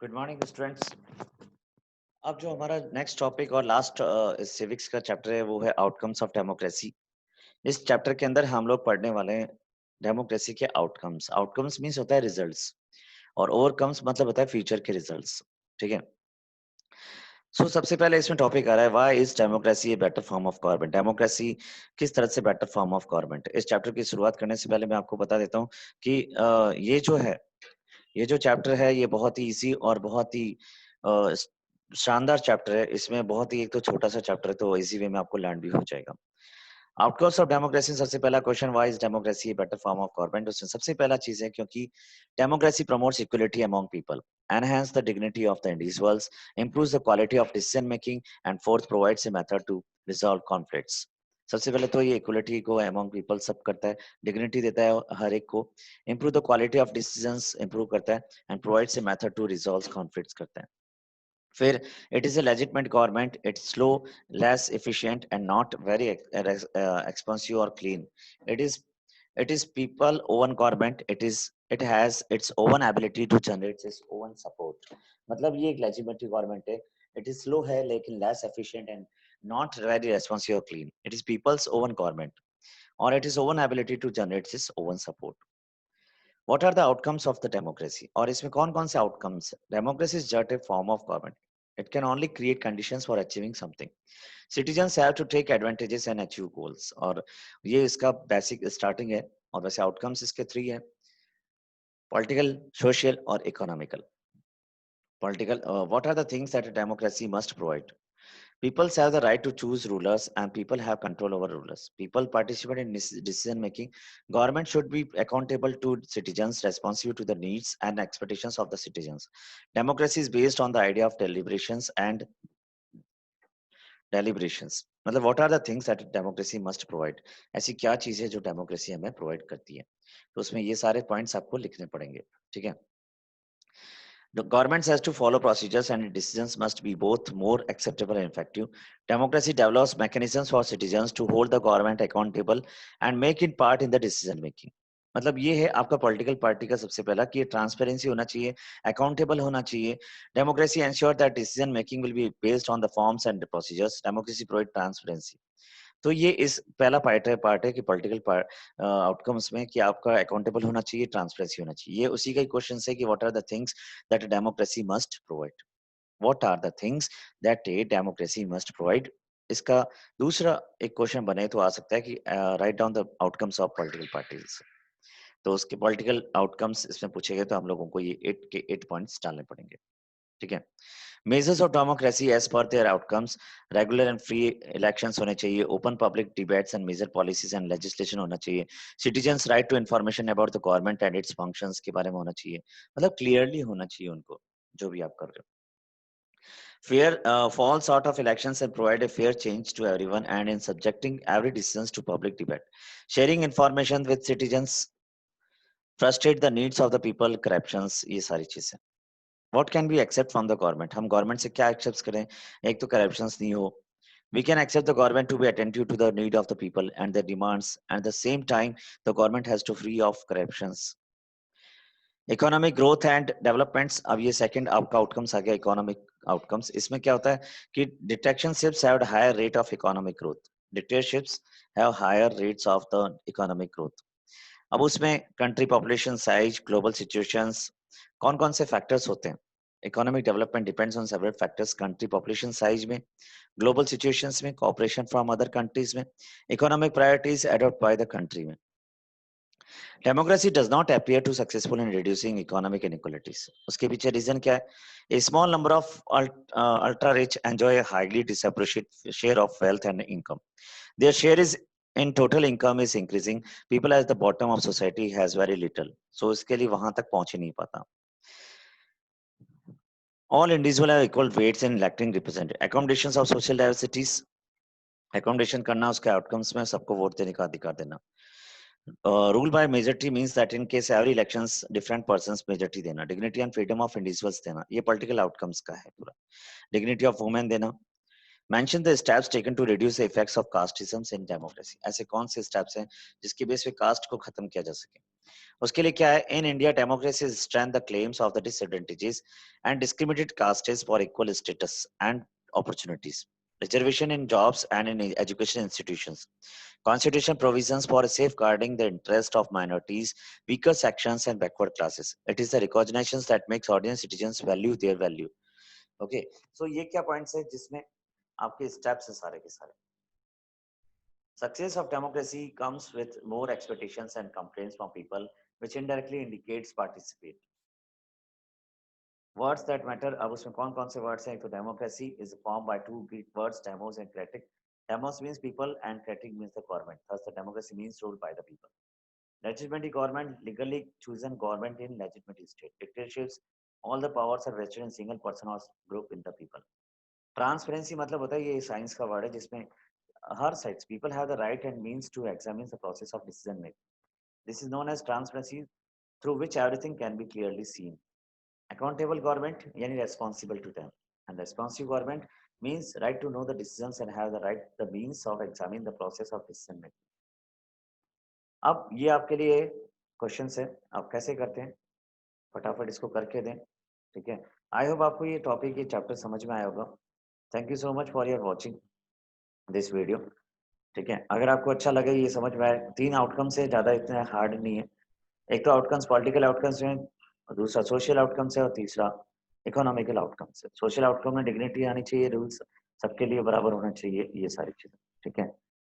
Good morning students. अब जो हमारा नेक्स्ट टॉपिक और लास्ट सिविक्स का चैप्टर है वो है आउटकम्स ऑफ डेमोक्रेसी। इस चैप्टर के अंदर हम लोग पढ़ने वाले हैं डेमोक्रेसी के आउटकम्स। आउटकम्स मींस होता है रिजल्ट्स और ओवरकम्स मतलब होता है फ्यूचर के रिजल्ट्स। ठीक है। सबसे पहले इसमें टॉपिक आ रहा है why is democracy a better form of government. Democracy किस तरह से बेटर फॉर्म ऑफ गवर्नमेंट। इस चैप्टर की शुरुआत करने से पहले मैं आपको बता देता हूँ कि ये जो चैप्टर है ये बहुत ही इजी और बहुत ही अ, शानदार चैप्टर है। इसमें बहुत ही एक तो छोटा सा चैप्टर है तो इजी वे में आपको लर्न भी हो जाएगा। आउटकम्स ऑफ डेमोक्रेसी, सबसे पहला question, why is democracy a better form of government. उसमें सबसे पहला चीज है क्योंकि democracy promotes equality among people, enhance the dignity of the individuals, improves the quality of decision making, and fourth provides a method to resolve conflicts। सबसे पहले तो ये इक्वलिटी को अमंग पीपल सब करता है, डिग्निटी देता है हर एक को, improve the quality of decisions improve करता है, and provides a method to resolve conflicts करता है। फिर it is a legitimate government, it's slow, less efficient and not very expensive और clean. It is it is people own government, it has its own ability to generate its own support। मतलब ये एक legitimate government है। It is slow है लेकिन less efficient and not very responsive और clean. It is people's own government और it is own ability to generate its own support. What are the outcomes of the democracy, और इसमें कौन कौन से outcomes. Democracy is just a form of government, it can only create conditions for achieving something. Citizens have to take advantages and achieve goals. और ये इसका basic starting है। और वैसे आउटकम्स इसके थ्री है, पॉलिटिकल, सोशल और economical. Political, what are the things that democracy must provide. People have the right to choose rulers and people have control over rulers. People participate in decision making. Government should be accountable to citizens, responsive to the needs and expectations of the citizens. Democracy is based on the idea of deliberations। मतलब what are the things that democracy must provide, ऐसी क्या चीजें जो democracy हमें provide करती है। तो उसमें ये सारे पॉइंट्स आपको लिखने पड़ेंगे। ठीक है। The government has to follow procedures and decisions must be both more acceptable and effective. Democracy develops mechanisms for citizens to hold the government accountable and make it part in the decision making। मतलब ये है आपका political party का सबसे पहला कि ये transparency होना चाहिए, अकाउंटेबल होना चाहिए। Democracy ensure that decision making will be based on the forms and procedures. Democracy provide transparency. तो ये इस पहला पार्ट है कि पॉलिटिकल आउटकम्स में कि आपका अकाउंटेबल होना चाहिए, ट्रांसपेरेंसी होना चाहिए। ये उसी का ही क्वेश्चन है कि what are the things that democracy must provide. What are the things that a democracy must provide. इसका दूसरा एक क्वेश्चन बने तो आ सकता है कि write down the outcomes of political parties. तो उसके पॉलिटिकल आउटकम्स इसमें पूछे गए तो हम लोगों को ये 8 पॉइंट्स डालने पड़ेंगे। ठीक है। Measures of democracy as per their outcomes, regular and free elections होने चाहिए, open public debates and major policies and legislation होना चाहिए, citizens right to information about the government and its functions के बारे में होना चाहिए। मतलब क्लियरली होना चाहिए उनको जो भी आप कर रहे हो। Fair falls out of elections and provide a fair change to everyone and in subjecting every decisions to public debate. Sharing information with citizens, frustrate the needs of the people, corruptions, ये सारी चीजें। What can we accept from the government? हम government से क्या accept करें। एक तो corruption नहीं हो। We can accept the government to be attentive to the need of the people and their demands, and at the same time the government has to free of corruptions। Economic growth and developments, अब ये second आपका outcomes आ गया economic outcomes. इसमें क्या होता है कि dictatorships have higher rate of economic growth. Dictatorships have higher rates of the economic growth. अब उसमें country population size, global situations, कौन कौन से फैक्टर्स होते हैं। Economic development depends on several factors. Country population size में, ग्लोबल सिचुएशंस में, cooperation from other countries में, economic priorities adopt by the country में। Democracy does not appear to successful in reducing economic inequalities। उसके पीछे reason क्या है। A small number of ultra rich enjoy a highly disproportionate share of wealth and income। Their share is in total income is increasing। People at the bottom of society has very little। So इसके लिए वहां तक पहुंच ही नहीं पाता। All individuals have equal weights in electing representative। Accommodations of social diversities, accommodation करना उसके outcomes में सबको वोट देने का अधिकार देना। Rule by majority means that in case every elections different persons majority देना। Dignity and freedom of individuals देना, ये पॉलिटिकल आउटकम्स का है पूरा। डिग्निटी ऑफ वुमेन देना, Mention the steps taken to reduce the effects of casteism in democracy. ऐसे कौन से steps हैं जिसके बेस पे कास्ट को खत्म किया जा सके? उसके लिए क्या है? In India, democracy strengthens the claims of the disadvantages and discriminated castes for equal status and opportunities. Reservation in jobs and in education institutions. Constitution provisions for safeguarding the interest of minorities, weaker sections, and backward classes. It is the recognition that makes ordinary citizens value their value. Okay, so ये क्या points है जिसमें आपके steps हैं सारे के सारे. Success of democracy comes with more expectations and complaints from people, which indirectly indicates participate. Words that matter. अब उसमें कौन-कौन से words हैं? तो democracy is formed by two Greek words, demos and kratic. Demos means people and kratic means the government. Thus, the democracy means ruled by the people. Legitimate government, legally chosen government in legitimate state. Dictatorships, all the powers are vested in single person or group in the people. Transparency मतलब होता है ये science का word है जिसमें हर sides people have the right and means to examine the process of decision making. This is known as transparency, through which everything can be clearly seen. Accountable government yani responsible to them, and responsive government means right to know the decisions and have the means of examining the process of decision making. अब ये आपके लिए questions है, आप कैसे करते हैं फटाफट इसको करके दें. ठीक है, आई होप आपको ये टॉपिक ये चैप्टर समझ में आया होगा. Thank you so much for your watching this video. ठीक है, अगर आपको अच्छा लगे ये समझ में आए, 3 आउटकम से ज़्यादा इतना हार्ड नहीं है. एक तो आउटकम्स पॉलिटिकल आउटकम्स हैं, और दूसरा सोशल आउटकम्स है, और तीसरा इकोनॉमिकल आउटकम्स है. सोशल आउटकम में डिग्निटी आनी चाहिए, रूल्स सबके लिए बराबर होना चाहिए, ये सारी चीज़ें. ठीक है.